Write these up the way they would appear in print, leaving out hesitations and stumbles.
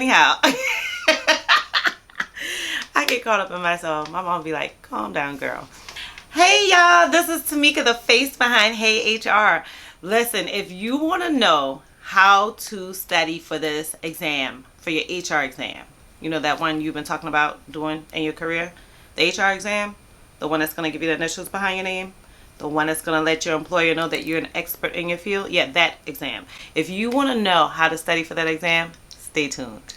Anyhow, I get caught up in myself. My mom be like, calm down, girl. Hey, y'all. This is Tamika, the face behind Hey HR. Listen, if you want to know how to study for this exam, for your HR exam, you know, that one you've been talking about doing in your career, the HR exam, the one that's going to give you the initials behind your name, the one that's going to let your employer know that you're an expert in your field. Yeah, that exam. If you want to know how to study for that exam, stay tuned.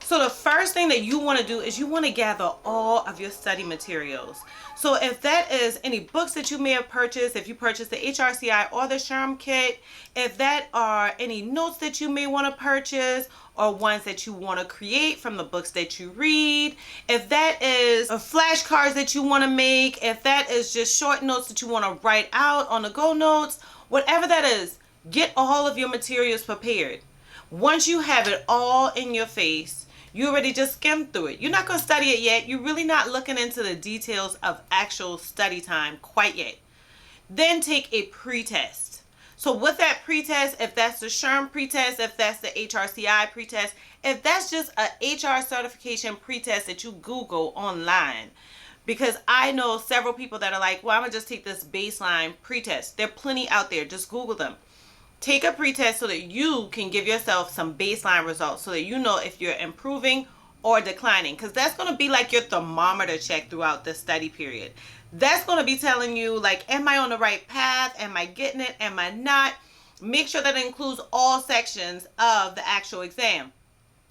So the first thing that you want to do is you want to gather all of your study materials. So if that is any books that you may have purchased, if you purchased the HRCI or the SHRM kit, if that are any notes that you may want to purchase or ones that you want to create from the books that you read, if that is flashcards that you want to make, if that is just short notes that you want to write out on the go notes, whatever that is, get all of your materials prepared. Once you have it all in your face, you already just skimmed through it. You're not going to study it yet. You're really not looking into the details of actual study time quite yet. Then take a pretest. So with that pretest, if that's the SHRM pretest, if that's the HRCI pretest, if that's just a HR certification pretest that you Google online, because I know several people that are like, well, I'm going to just take this baseline pretest. There are plenty out there. Just Google them. Take a pretest so that you can give yourself some baseline results so that you know if you're improving or declining, because that's going to be like your thermometer check throughout the study period. That's going to be telling you, like, am I on the right path? Am I getting it? Am I not? Make sure that it includes all sections of the actual exam,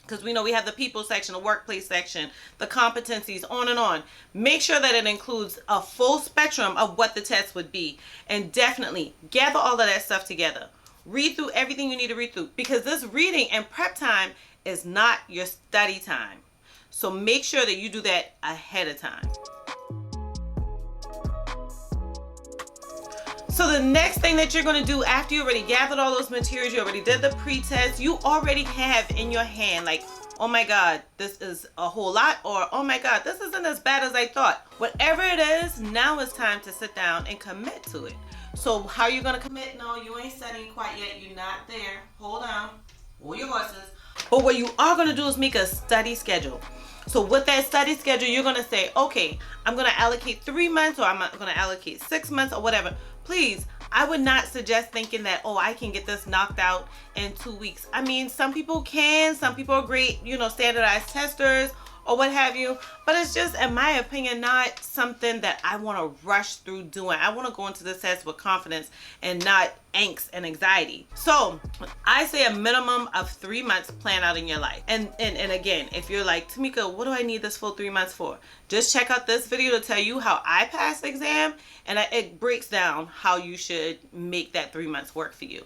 because we know we have the people section, the workplace section, the competencies, on and on. Make sure that it includes a full spectrum of what the test would be, and definitely gather all of that stuff together. Read through everything you need to read through, because this reading and prep time is not your study time. So make sure that you do that ahead of time. So the next thing that you're going to do after you already gathered all those materials, you already did the pre-test, you already have in your hand, like, oh my God, this is a whole lot, or oh my God, this isn't as bad as I thought. Whatever it is, now it's time to sit down and commit to it. So how are you going to commit? No, you ain't studying quite yet. You're not there. Hold on. Hold your horses. But what you are going to do is make a study schedule. So with that study schedule, you're going to say, okay, I'm going to allocate 3 months, or I'm going to allocate 6 months, or whatever. Please, I would not suggest thinking that, oh, I can get this knocked out in 2 weeks. I mean, some people can. Some people are great, standardized testers or what have you, but it's just, in my opinion, not something that I want to rush through doing. I want to go into this test with confidence and not angst and anxiety. So I say a minimum of 3 months plan out in your life. And again, if you're like, Tamika, what do I need this full 3 months for? Just check out this video to tell you how I passed the exam, and it breaks down how you should make that 3 months work for you.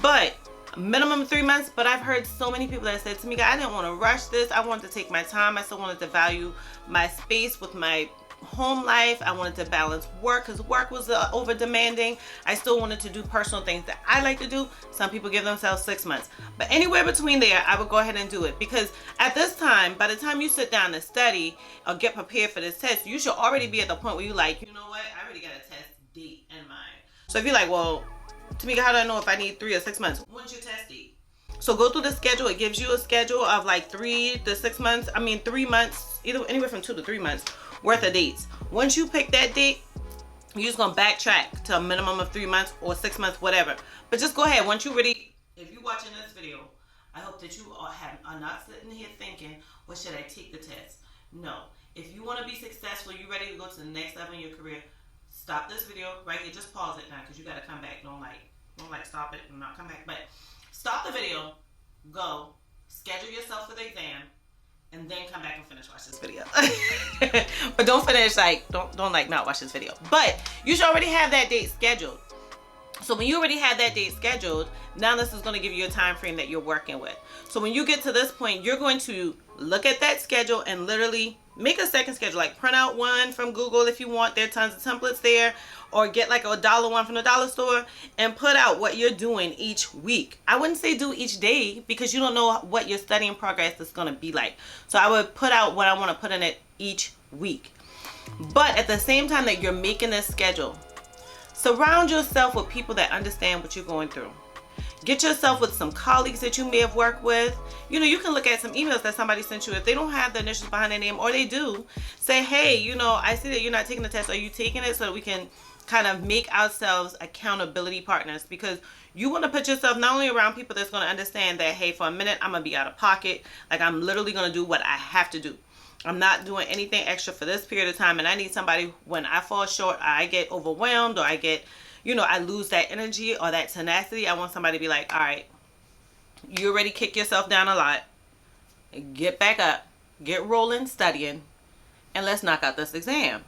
But minimum 3 months. But I've heard so many people that said to me, I didn't want to rush this. I wanted to take my time. I still wanted to value my space with my home life. I wanted to balance work, because work was over demanding. I still wanted to do personal things that I like to do. Some people give themselves 6 months, but anywhere between there, I would go ahead and do it, because at this time, by the time you sit down to study or get prepared for this test, you should already be at the point where you're like, you know what, I already got a test date in mind. So if you're like, well, Tamika, how do I know if I need 3 or 6 months? When's your test date? So go through the schedule. It gives you a schedule of like 3 to 6 months. 3 months, anywhere from 2 to 3 months worth of dates. Once you pick that date, you're just gonna backtrack to a minimum of 3 months or 6 months, whatever. But just go ahead. Once you're ready, if you're watching this video, I hope that you are not sitting here thinking, well, should I take the test? No. If you want to be successful, you're ready to go to the next level in your career, stop this video right here. Just pause it now, because you got to come back. Don't stop it and not come back. But stop the video, go, schedule yourself for the exam, and then come back and finish watch this video. But don't finish, don't not watch this video. But you should already have that date scheduled. So when you already have that date scheduled, now this is going to give you a time frame that you're working with. So when you get to this point, you're going to look at that schedule and literally make a second schedule. Like, print out one from Google if you want. There are tons of templates there. Or get like a $1 one from the dollar store and put out what you're doing each week. I wouldn't say do each day, because you don't know what your studying progress is going to be like. So I would put out what I want to put in it each week. But at the same time that you're making this schedule, surround yourself with people that understand what you're going through. Get yourself with some colleagues that you may have worked with. You know, you can look at some emails that somebody sent you. If they don't have the initials behind their name, or they do, say, hey, you know, I see that you're not taking the test. Are you taking it? So that we can kind of make ourselves accountability partners, because you want to put yourself not only around people that's going to understand that, hey, for a minute, I'm going to be out of pocket. Like, I'm literally going to do what I have to do. I'm not doing anything extra for this period of time. And I need somebody, when I fall short, I get overwhelmed, or I get, you know, I lose that energy or that tenacity. I want somebody to be like, all right, you already kick yourself down a lot. Get back up, get rolling, studying, and let's knock out this exam.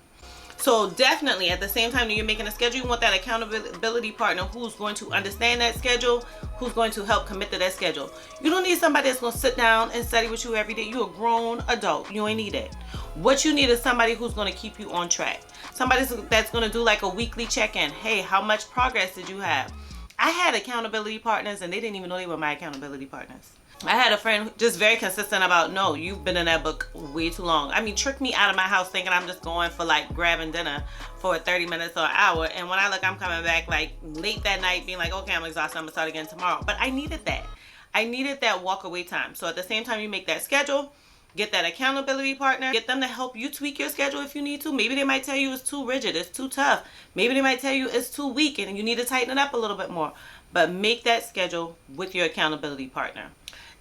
So definitely at the same time that you're making a schedule, you want that accountability partner who's going to understand that schedule, who's going to help commit to that schedule. You don't need somebody that's going to sit down and study with you every day. You're a grown adult. You ain't need it. What you need is somebody who's going to keep you on track. Somebody that's going to do like a weekly check-in. Hey, how much progress did you have? I had accountability partners and they didn't even know they were my accountability partners. I had a friend just very consistent about, no, you've been in that book way too long. I mean, trick me out of my house thinking I'm just going for like grabbing dinner for 30 minutes or an hour. And when I look, I'm coming back like late that night being like, okay, I'm exhausted. I'm gonna start again tomorrow. But I needed that. I needed that walk away time. So at the same time you make that schedule, get that accountability partner, get them to help you tweak your schedule if you need to. Maybe they might tell you it's too rigid, it's too tough. Maybe they might tell you it's too weak and you need to tighten it up a little bit more. But make that schedule with your accountability partner.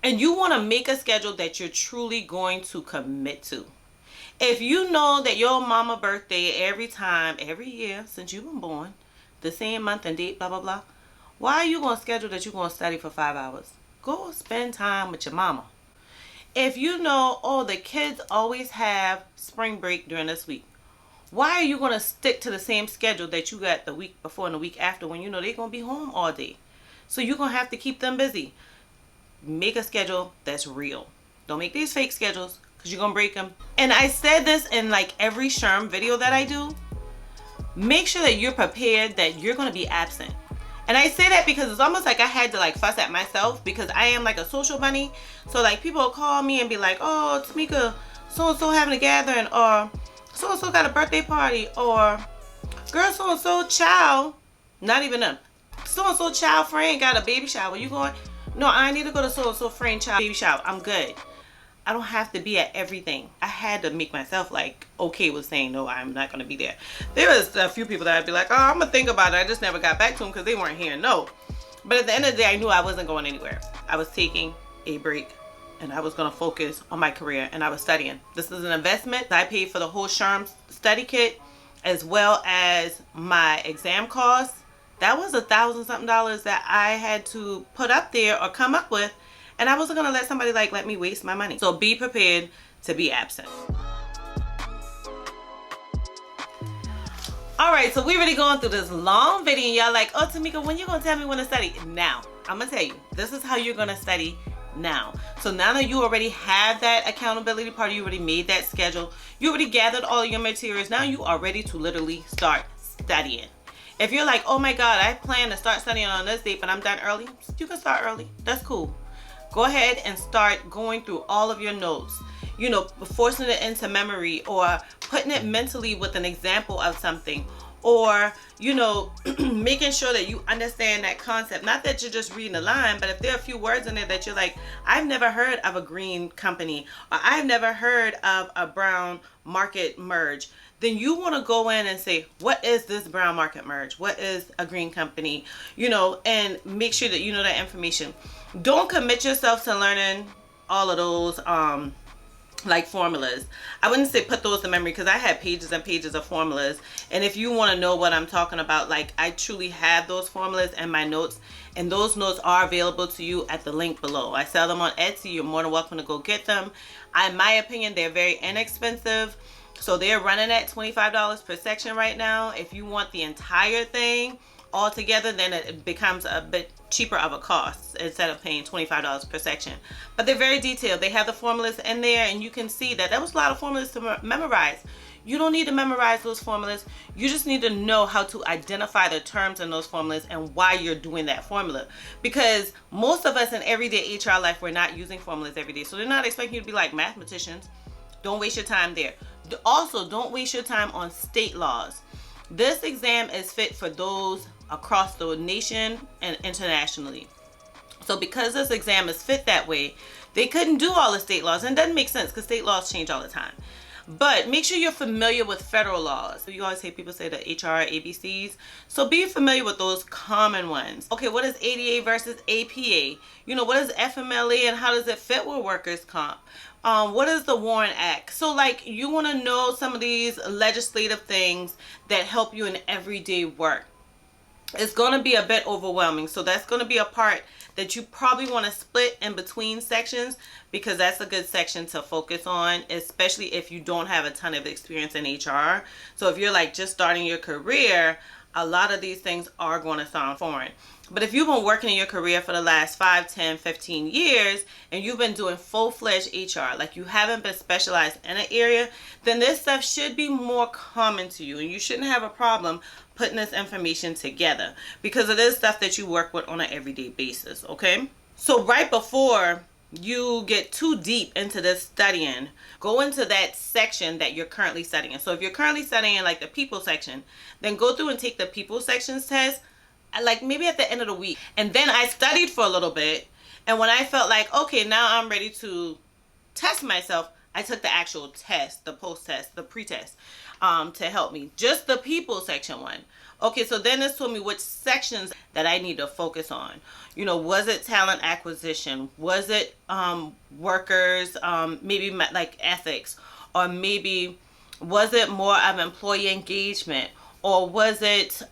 And you want to make a schedule that you're truly going to commit to. If you know that your mama birthday every year since you've been born, the same month and date, blah, blah, blah, why are you going to schedule that you're going to study for 5 hours? Go spend time with your mama. If you know, oh, the kids always have spring break during this week, why are you going to stick to the same schedule that you got the week before and the week after when you know they're going to be home all day? So you're going to have to keep them busy. Make a schedule that's real. Don't make these fake schedules because you're going to break them. And I said this in like every SHRM video that I do. Make sure that you're prepared that you're going to be absent. And I say that because it's almost like I had to like fuss at myself because I am like a social bunny. So like people will call me and be like, oh, Tamika, so-and-so having a gathering, or so-and-so got a birthday party, or girl, so-and-so child, not even them, so-and-so child friend got a baby shower. You going? No, I need to go to so-and-so friend child baby shower. I'm good. I don't have to be at everything. I had to make myself like okay with saying no, I'm not going to be there. There was a few people that I'd be like, oh, I'm going to think about it. I just never got back to them because they weren't here. No. But at the end of the day, I knew I wasn't going anywhere. I was taking a break and I was going to focus on my career and I was studying. This is an investment. I paid for the whole SHRM study kit as well as my exam costs. That was $1,000 something that I had to put up there or come up with, and I wasn't gonna let somebody like let me waste my money. So be prepared to be absent. All right, so we already going through this long video and y'all like, oh Tamika, when you gonna tell me when to study? Now, I'm gonna tell you, this is how you're gonna study now. So now that you already have that accountability part, you already made that schedule, you already gathered all your materials, now you are ready to literally start studying. If you're like, oh my God, I plan to start studying on this date, but I'm done early, you can start early. That's cool. Go ahead and start going through all of your notes. You know, forcing it into memory or putting it mentally with an example of something. Or, you know, making sure that you understand that concept. Not that you're just reading a line, but if there are a few words in there that you're like, I've never heard of a green company, or I've never heard of a brown market merge, then you want to go in and say, what is this brown market merge? What is a green company? You know, and make sure that you know that information. Don't commit yourself to learning all of those like formulas. I wouldn't say put those to memory because I had pages and pages of formulas. And if you want to know what I'm talking about, like I truly have those formulas and my notes, and those notes are available to you at the link below. I sell them on Etsy. You're more than welcome to go get them. In my opinion, they're very inexpensive. So they're running at $25 per section right now. If you want the entire thing all together, then it becomes a bit cheaper of a cost instead of paying $25 per section. But they're very detailed. They have the formulas in there, and you can see that was a lot of formulas to memorize. You don't need to memorize those formulas. You just need to know how to identify the terms in those formulas and why you're doing that formula. Because most of us in everyday HR life, we're not using formulas every day. So they're not expecting you to be like mathematicians. Don't waste your time there. Also, don't waste your time on state laws. This exam is fit for those across the nation and internationally. So because this exam is fit that way, they couldn't do all the state laws. And it doesn't make sense because state laws change all the time. But make sure you're familiar with federal laws. You always hear people say the HR ABCs. So be familiar with those common ones. Okay, what is ADA versus APA? You know, what is FMLA and how does it fit with workers' comp? What is the Warren Act? So like you want to know some of these legislative things that help you in everyday work. It's going to be a bit overwhelming. So that's going to be a part that you probably want to split in between sections, because that's a good section to focus on, especially if you don't have a ton of experience in HR. So if you're like just starting your career, a lot of these things are going to sound foreign. But if you've been working in your career for the last 5, 10, 15 years and you've been doing full-fledged HR, like you haven't been specialized in an area, then this stuff should be more common to you and you shouldn't have a problem putting this information together, because it is stuff that you work with on an everyday basis, okay? So right before you get too deep into this studying, go into that section that you're currently studying. So if you're currently studying like the people section, then go through and take the people sections test, like maybe at the end of the week. And then I studied for a little bit, and when I felt like, okay, now I'm ready to test myself, I took the actual test, the post-test, the pre-test, to help me. Just the people section one. Okay, so then this told me which sections that I need to focus on. You know, was it talent acquisition? Was it workers, maybe like ethics? Or maybe was it more of employee engagement? Or was it,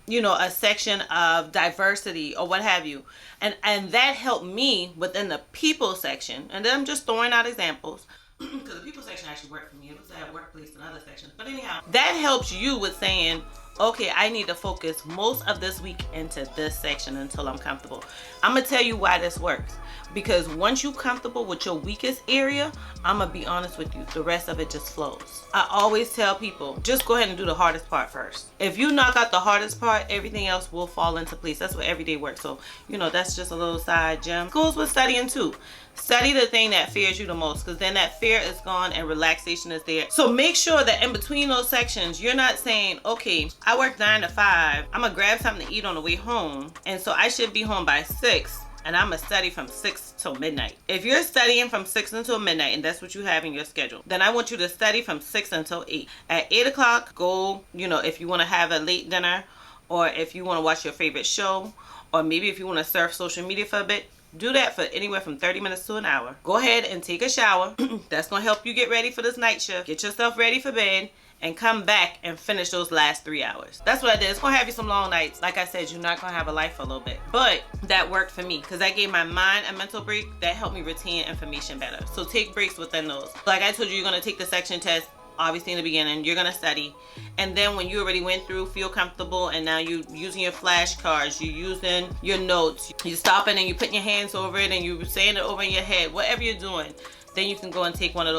you know, a section of diversity or what have you? And that helped me within the people section. And then I'm just throwing out examples, because the people section actually worked for me. It was at workplace and other sections. But anyhow, that helps you with saying, okay, I need to focus most of this week into this section until I'm comfortable. I'm going to tell you why this works. Because once you're comfortable with your weakest area, I'm going to be honest with you, the rest of it just flows. I always tell people, just go ahead and do the hardest part first. If you knock out the hardest part, everything else will fall into place. That's what everyday work. So, you know, that's just a little side gem. Goes with studying too. Study the thing that fears you the most, because then that fear is gone and relaxation is there. So make sure that in between those sections, you're not saying, okay, I work 9 to 5. I'm going to grab something to eat on the way home, and so I should be home by 6. And I'm going to study from 6 till midnight. If you're studying from 6 until midnight, and that's what you have in your schedule, then I want you to study from 6 until 8. At 8 o'clock, go, you know, if you want to have a late dinner, or if you want to watch your favorite show, or maybe if you want to surf social media for a bit, do that for anywhere from 30 minutes to an hour. Go ahead and take a shower. That's going to help you get ready for this night shift. Get yourself ready for bed. And come back and finish those last 3 hours. That's what I did. It's gonna have you some long nights. Like I said, you're not gonna have a life for a little bit. But that worked for me, because I gave my mind a mental break that helped me retain information better. So take breaks within those. Like I told you, you're gonna take the section test. Obviously in the beginning, you're gonna study. And then when you already went through, feel comfortable, and now you're using your flashcards, you're using your notes, you're stopping and you're putting your hands over it and you're saying it over in your head, whatever you're doing, then you can go and take one of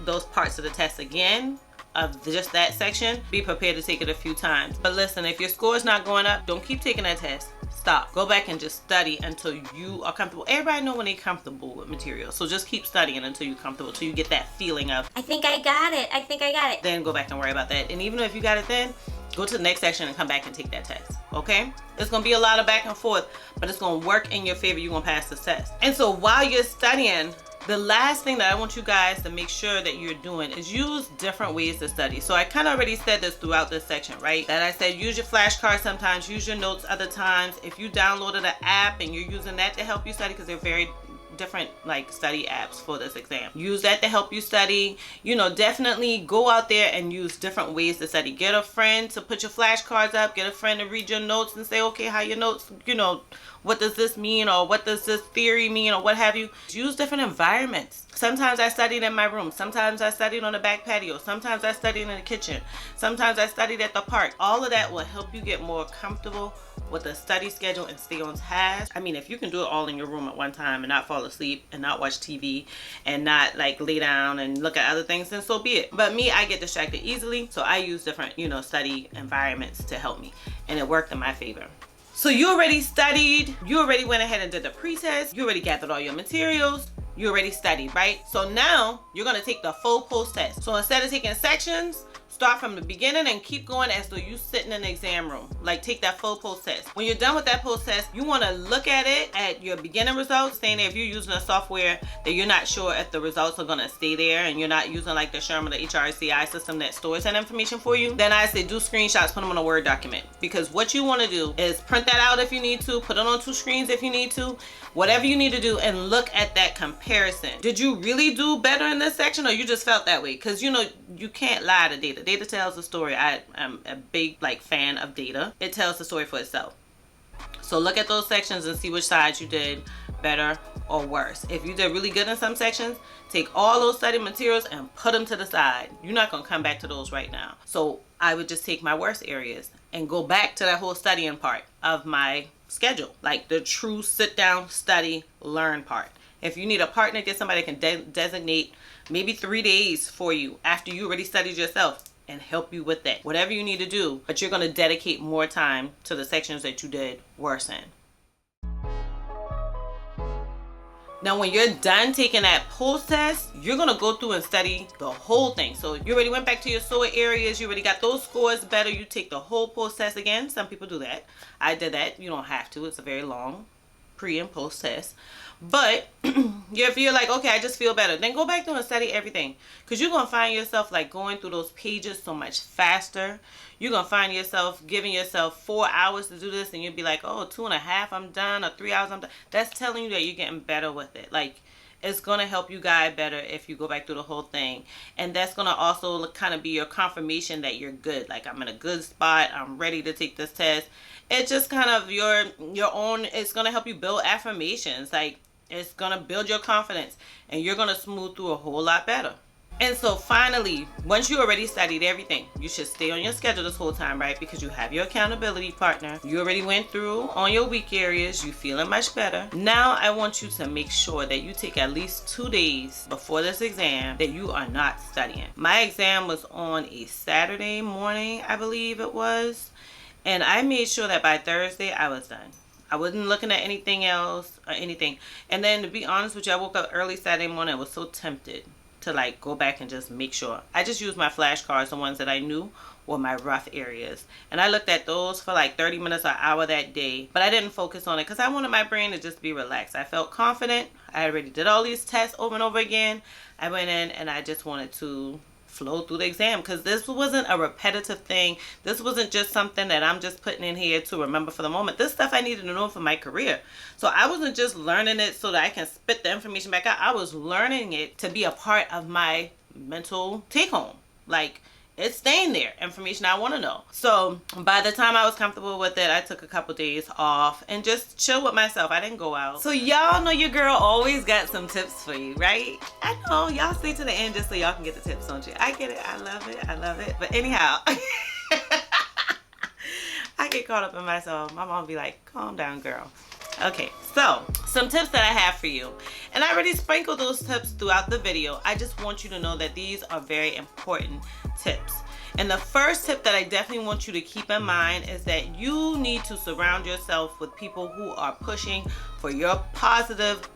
those parts of the test again, of just that section. Be prepared to take it a few times. But listen, if your score is not going up, don't keep taking that test. Stop. Go back and just study until you are comfortable. Everybody know when they're comfortable with material. So just keep studying until you're comfortable, until you get that feeling of, I think I got it. I think I got it. Then go back and worry about that. And even if you got it then, go to the next section and come back and take that test. Okay? It's going to be a lot of back and forth, but it's going to work in your favor. You're going to pass this test. And so while you're studying, the last thing that I want you guys to make sure that you're doing is use different ways to study. So I kind of already said this throughout this section, right? That I said use your flashcards sometimes, use your notes other times. If you downloaded an app and you're using that to help you study, because they're very different like study apps for this exam, use that to help you study. You know, definitely go out there and use different ways to study. Get a friend to put your flashcards up, get a friend to read your notes and say, okay, how your notes, you know, what does this mean, or what does this theory mean, or what have you. Use different environments. Sometimes I studied in my room. Sometimes I studied on the back patio. Sometimes I studied in the kitchen. Sometimes I studied at the park. All of that will help you get more comfortable with a study schedule and stay on task. I mean, if you can do it all in your room at one time and not fall asleep and not watch TV and not like lay down and look at other things, then so be it. But me, I get distracted easily. So I use different, you know, study environments to help me. And it worked in my favor. So you already studied, you already went ahead and did the pre-test, you already gathered all your materials, you already studied, right? So now you're gonna take the full post-test. So instead of taking sections, start from the beginning and keep going as though you sitting in the exam room. Like, take that full post-test. When you're done with that post-test, you want to look at it at your beginning results, saying that if you're using a software that you're not sure if the results are going to stay there and you're not using like the SHRM or the HRCI system that stores that information for you, then I say do screenshots, put them on a Word document. Because what you want to do is print that out if you need to, put it on 2 screens if you need to, whatever you need to do, and look at that comparison. Did you really do better in this section, or you just felt that way? Because you know, you can't lie to data. Data tells the story. I am a big fan of data. It tells the story for itself. So look at those sections and see which sides you did better or worse. If you did really good in some sections, take all those study materials and put them to the side. You're not going to come back to those right now. So I would just take my worst areas and go back to that whole studying part of my schedule, like the true sit down, study, learn part. If you need a partner, get somebody that can designate maybe 3 days for you after you already studied yourself and help you with that. Whatever you need to do, but you're going to dedicate more time to the sections that you did worse in. Now, when you're done taking that post-test, you're going to go through and study the whole thing. So you already went back to your sore areas. You already got those scores better. You take the whole post-test again. Some people do that. I did that. You don't have to. It's a very long pre and post-test. But if you're like, okay, I just feel better, then go back through and study everything. Because you're going to find yourself like going through those pages so much faster. You're going to find yourself giving yourself 4 hours to do this, and you'll be like, oh, 2.5, I'm done, or 3 hours, I'm done. That's telling you that you're getting better with it. Like, it's going to help you guide better if you go back through the whole thing. And that's going to also kind of be your confirmation that you're good. Like, I'm in a good spot. I'm ready to take this test. It's just kind of your own, it's going to help you build affirmations. Like, it's going to build your confidence, and you're going to smooth through a whole lot better. And so finally, once you already studied everything, you should stay on your schedule this whole time, right? Because you have your accountability partner. You already went through on your weak areas. You're feeling much better. Now I want you to make sure that you take at least 2 days before this exam that you are not studying. My exam was on a Saturday morning, I believe it was. And I made sure that by Thursday I was done. I wasn't looking at anything else or anything. And then to be honest with you, I woke up early Saturday morning. I was so tempted to like go back and just make sure. I just used my flashcards, the ones that I knew were my rough areas. And I looked at those for like 30 minutes or an hour that day. But I didn't focus on it because I wanted my brain to just be relaxed. I felt confident. I already did all these tests over and over again. I went in and I just wanted to flow through the exam, because this wasn't a repetitive thing. This wasn't just something that I'm just putting in here to remember for the moment. This stuff I needed to know for my career. So I wasn't just learning it so that I can spit the information back out. I was learning it to be a part of my mental take home. Like, it's staying there, information I want to know. So by the time I was comfortable with it, I took a couple days off and just chill with myself. I didn't go out. So y'all know your girl always got some tips for you, right? I know, y'all stay to the end just so y'all can get the tips, don't you? I get it. I love it. I love it. But anyhow, I get caught up in myself. My mom be like, calm down, girl. Okay, so some tips that I have for you, and I already sprinkled those tips throughout the video. I just want you to know that these are very important tips. And the first tip that I definitely want you to keep in mind is that you need to surround yourself with people who are pushing for your positive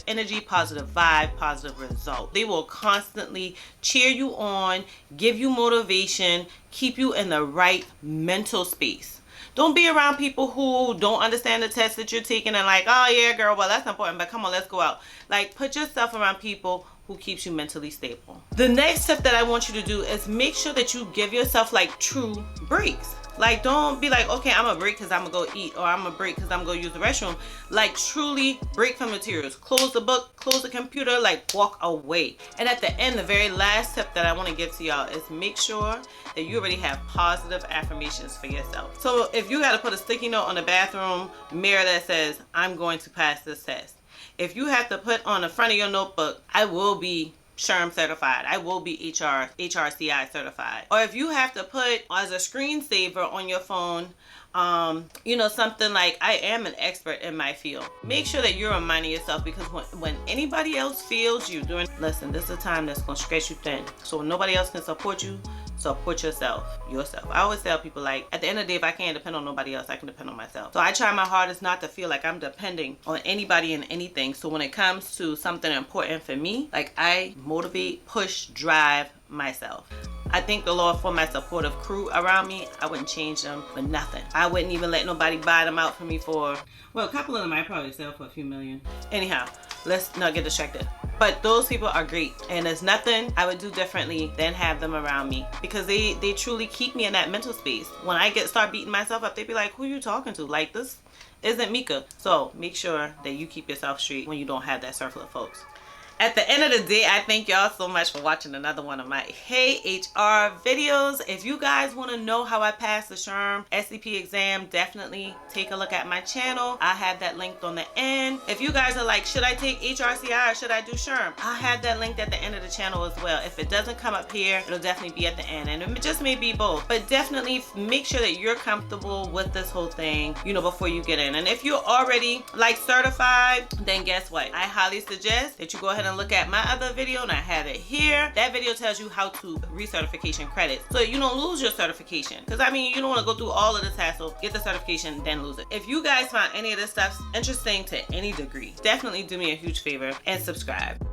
energy, positive vibe, positive result. They will constantly cheer you on, give you motivation, keep you in the right mental space. Don't be around people who don't understand the test that you're taking and like, oh yeah, girl, well, that's important, but come on, let's go out. Like, put yourself around people who keeps you mentally stable. The next step that I want you to do is make sure that you give yourself like true breaks. Like, don't be like, okay, I'm gonna break because I'm gonna go eat, or I'm gonna break because I'm gonna go use the restroom. Like, truly break from materials. Close the book, close the computer, like walk away. And at the end, the very last tip that I want to give to y'all is make sure that you already have positive affirmations for yourself. So if you gotta put a sticky note on the bathroom mirror that says, I'm going to pass this test. If you have to put on the front of your notebook, I will be SHRM certified. I will be HRCI certified. Or if you have to put as a screensaver on your phone, you know, something like, I am an expert in my field. Make sure that you're reminding yourself, because when anybody else feels you during, listen, this is a time that's going to stretch you thin. So when nobody else can support you, support yourself. I always tell people, like, at the end of the day, if I can't depend on nobody else, I can depend on myself. So I try my hardest not to feel like I'm depending on anybody and anything. So when it comes to something important for me, like, I motivate, push, drive myself. I thank the Lord for my supportive crew around me. I wouldn't change them for nothing. I wouldn't even let nobody buy them out for me for, well, a couple of them I probably sell for a few million. Anyhow, let's not get distracted. But those people are great, and there's nothing I would do differently than have them around me, because they truly keep me in that mental space. When I start beating myself up, they be like, who you talking to? Like, this isn't Mika. So make sure that you keep yourself straight when you don't have that circle of folks. At the end of the day, I thank y'all so much for watching another one of my Hey HR videos. If you guys want to know how I passed the SHRM SCP exam, definitely take a look at my channel. I have that linked on the end. If you guys are like, should I take HRCI or should I do SHRM? I have that linked at the end of the channel as well. If it doesn't come up here, it'll definitely be at the end, and it just may be both. But definitely make sure that you're comfortable with this whole thing, you know, before you get in. And if you're already like certified, then guess what? I highly suggest that you go ahead and look at my other video, and I have it here. That video tells you how to recertification credits so you don't lose your certification, because I mean, you don't want to go through all of this hassle, get the certification, then lose it. If you guys find any of this stuff interesting to any degree, definitely do me a huge favor and subscribe.